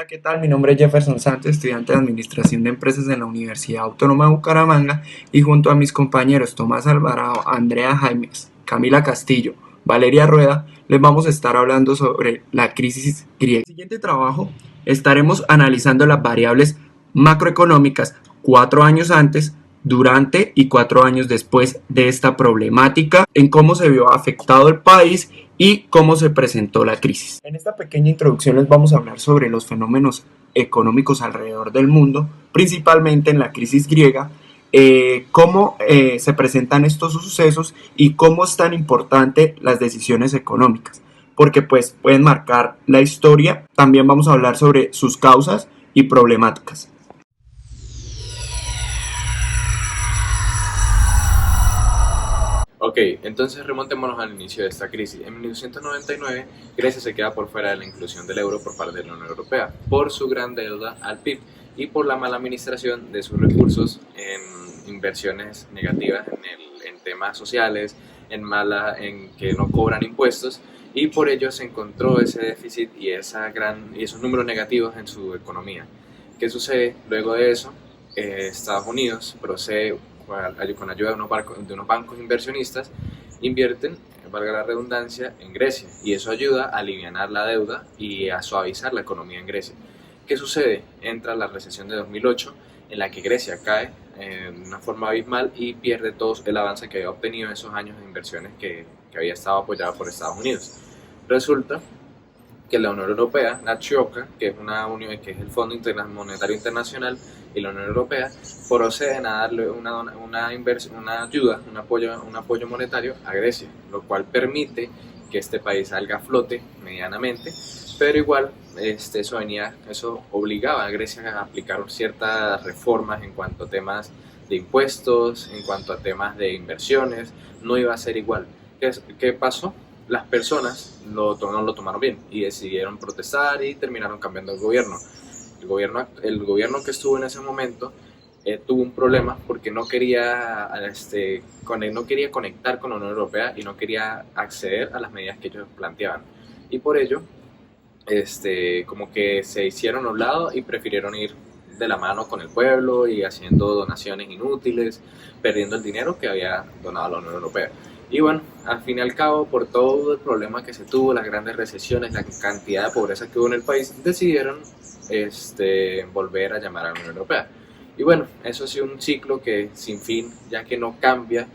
Hola, ¿qué tal? Mi nombre es Jefferson Santos, estudiante de Administración de Empresas en la Universidad Autónoma de Bucaramanga y junto a mis compañeros Tomás Alvarado, Andrea Jaimes, Camila Castillo, Valeria Rueda, les vamos a estar hablando sobre la crisis griega. En el siguiente trabajo estaremos analizando las variables macroeconómicas 4 años antes, durante y 4 años después de esta problemática, en cómo se vio afectado el país y cómo se presentó la crisis. En esta pequeña introducción les vamos a hablar sobre los fenómenos económicos alrededor del mundo, principalmente en la crisis griega, cómo se presentan estos sucesos y cómo es tan importante las decisiones económicas, porque pues pueden marcar la historia. También vamos a hablar sobre sus causas y problemáticas. Ok, entonces remontémonos al inicio de esta crisis. En 1999, Grecia se queda por fuera de la inclusión del euro por parte de la Unión Europea por su gran deuda al PIB y por la mala administración de sus recursos en inversiones negativas en temas sociales, en que no cobran impuestos, y por ello se encontró ese déficit y esos números negativos en su economía. ¿Qué sucede? Luego de eso, Estados Unidos procede con ayuda de unos bancos inversionistas, invierten, valga la redundancia, en Grecia, y eso ayuda a aliviar la deuda y a suavizar la economía en Grecia. ¿Qué sucede? Entra la recesión de 2008, en la que Grecia cae de una forma abismal y pierde todo el avance que había obtenido en esos años de inversiones que había estado apoyado por Estados Unidos. Resulta que la Unión Europea, la Troika, que es el Fondo Monetario Internacional, y la Unión Europea proceden a darle una ayuda, un apoyo monetario a Grecia, lo cual permite que este país salga a flote medianamente, pero igual eso obligaba a Grecia a aplicar ciertas reformas en cuanto a temas de impuestos, en cuanto a temas de inversiones. No iba a ser igual. ¿Qué pasó? Las personas no lo tomaron bien y decidieron protestar y terminaron cambiando el gobierno. El gobierno que estuvo en ese momento tuvo un problema porque no quería conectar con la Unión Europea y no quería acceder a las medidas que ellos planteaban. Y por ello, como que se hicieron a un lado y prefirieron ir de la mano con el pueblo y haciendo donaciones inútiles, perdiendo el dinero que había donado la Unión Europea. Y bueno, al fin y al cabo, por todo el problema que se tuvo, las grandes recesiones, la cantidad de pobreza que hubo en el país, decidieron volver a llamar a la Unión Europea. Y bueno, eso ha sido un ciclo que sin fin, ya que no cambia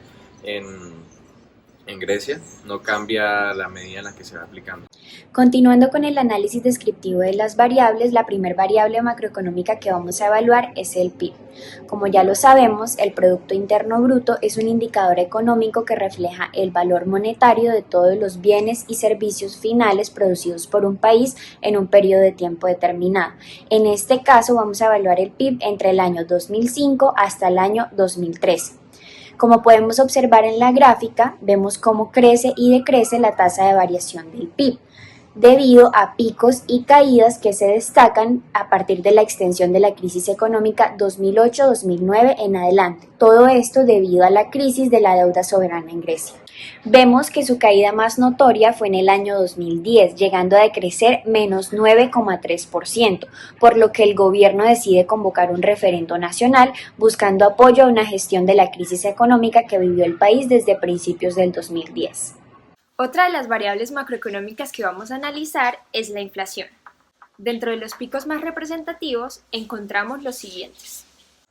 en Grecia, no cambia la medida en la que se va aplicando. Continuando con el análisis descriptivo de las variables, la primera variable macroeconómica que vamos a evaluar es el PIB. Como ya lo sabemos, el Producto Interno Bruto es un indicador económico que refleja el valor monetario de todos los bienes y servicios finales producidos por un país en un periodo de tiempo determinado. En este caso vamos a evaluar el PIB entre el año 2005 hasta el año 2013. Como podemos observar en la gráfica, vemos cómo crece y decrece la tasa de variación del PIB, debido a picos y caídas que se destacan a partir de la extensión de la crisis económica 2008-2009 en adelante. Todo esto debido a la crisis de la deuda soberana en Grecia. Vemos que su caída más notoria fue en el año 2010, llegando a decrecer menos 9,3%, por lo que el gobierno decide convocar un referendo nacional buscando apoyo a una gestión de la crisis económica que vivió el país desde principios del 2010. Otra de las variables macroeconómicas que vamos a analizar es la inflación. Dentro de los picos más representativos encontramos los siguientes.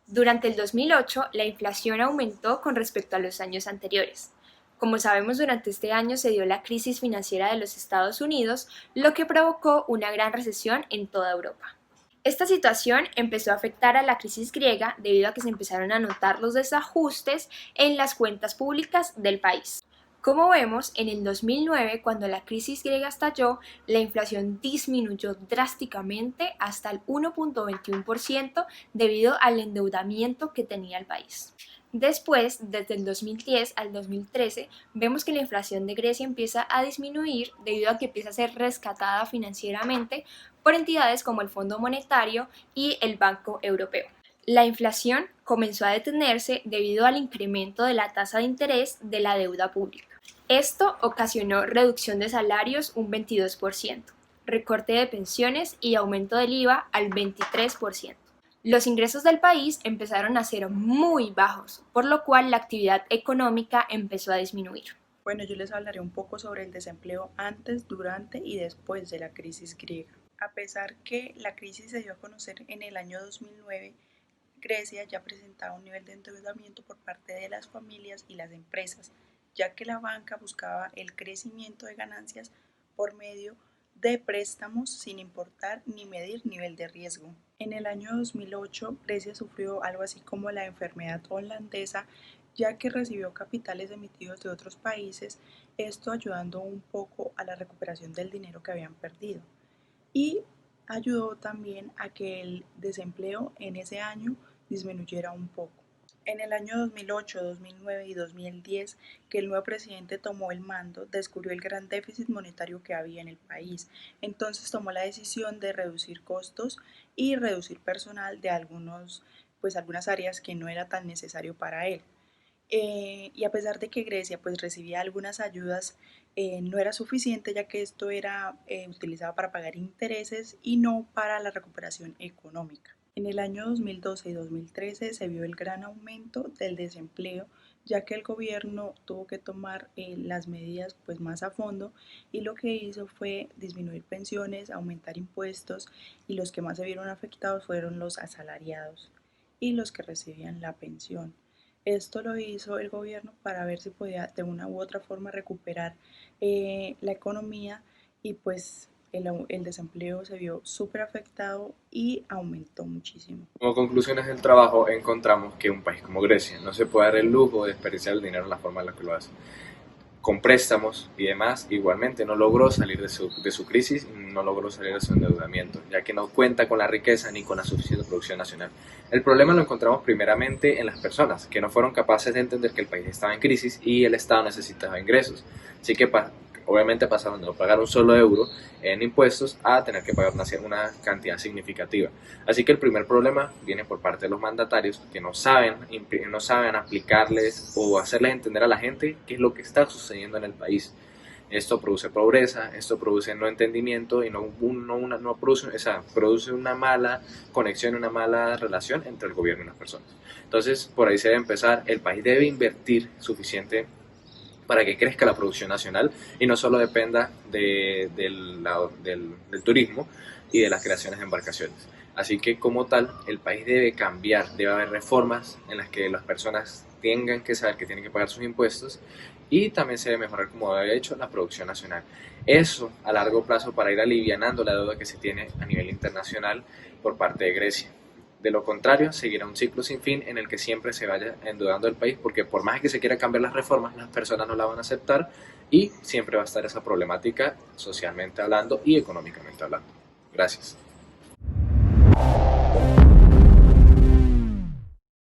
Durante el 2008, la inflación aumentó con respecto a los años anteriores. Como sabemos, durante este año se dio la crisis financiera de los Estados Unidos, lo que provocó una gran recesión en toda Europa. Esta situación empezó a afectar a la crisis griega debido a que se empezaron a notar los desajustes en las cuentas públicas del país. Como vemos, en el 2009, cuando la crisis griega estalló, la inflación disminuyó drásticamente hasta el 1,21% debido al endeudamiento que tenía el país. Después, desde el 2010 al 2013, vemos que la inflación de Grecia empieza a disminuir debido a que empieza a ser rescatada financieramente por entidades como el Fondo Monetario y el Banco Europeo. La inflación comenzó a detenerse debido al incremento de la tasa de interés de la deuda pública. Esto ocasionó reducción de salarios un 22%, recorte de pensiones y aumento del IVA al 23%. Los ingresos del país empezaron a ser muy bajos, por lo cual la actividad económica empezó a disminuir. Bueno, yo les hablaré un poco sobre el desempleo antes, durante y después de la crisis griega. A pesar que la crisis se dio a conocer en el año 2009, Grecia ya presentaba un nivel de endeudamiento por parte de las familias y las empresas, ya que la banca buscaba el crecimiento de ganancias por medio de préstamos sin importar ni medir nivel de riesgo. En el año 2008, Grecia sufrió algo así como la enfermedad holandesa, ya que recibió capitales emitidos de otros países, esto ayudando un poco a la recuperación del dinero que habían perdido. Y ayudó también a que el desempleo en ese año disminuyera un poco. En el año 2008, 2009 y 2010, que el nuevo presidente tomó el mando, descubrió el gran déficit monetario que había en el país. Entonces tomó la decisión de reducir costos y reducir personal de algunas áreas que no era tan necesario para él. Y a pesar de que Grecia recibía algunas ayudas, no era suficiente, ya que esto era utilizado para pagar intereses y no para la recuperación económica. En el año 2012 y 2013 se vio el gran aumento del desempleo, ya que el gobierno tuvo que tomar las medidas más a fondo, y lo que hizo fue disminuir pensiones, aumentar impuestos, y los que más se vieron afectados fueron los asalariados y los que recibían la pensión. Esto lo hizo el gobierno para ver si podía de una u otra forma recuperar la economía, y el desempleo se vio súper afectado y aumentó muchísimo. Como conclusiones del trabajo, encontramos que un país como Grecia no se puede dar el lujo de desperdiciar el dinero en la forma en la que lo hace. Con préstamos y demás, igualmente no logró salir de su crisis, no logró salir de su endeudamiento, ya que no cuenta con la riqueza ni con la suficiente producción nacional. El problema lo encontramos primeramente en las personas, que no fueron capaces de entender que el país estaba en crisis y el Estado necesitaba ingresos. Así que obviamente pasaron de no pagar un solo euro en impuestos a tener que pagar una cantidad significativa. Así que el primer problema viene por parte de los mandatarios, que no saben aplicarles o hacerles entender a la gente qué es lo que está sucediendo en el país. Esto produce pobreza, esto produce no entendimiento y produce una mala conexión, una mala relación entre el gobierno y las personas. Entonces, por ahí se debe empezar. El país debe invertir suficiente para que crezca la producción nacional y no solo dependa del turismo y de las creaciones de embarcaciones. Así que como tal, el país debe cambiar, debe haber reformas en las que las personas tengan que saber que tienen que pagar sus impuestos, y también se debe mejorar, como había hecho, la producción nacional. Eso a largo plazo para ir alivianando la deuda que se tiene a nivel internacional por parte de Grecia. De lo contrario, seguirá un ciclo sin fin en el que siempre se vaya endeudando el país, porque por más que se quiera cambiar las reformas, las personas no la van a aceptar y siempre va a estar esa problemática socialmente hablando y económicamente hablando. Gracias.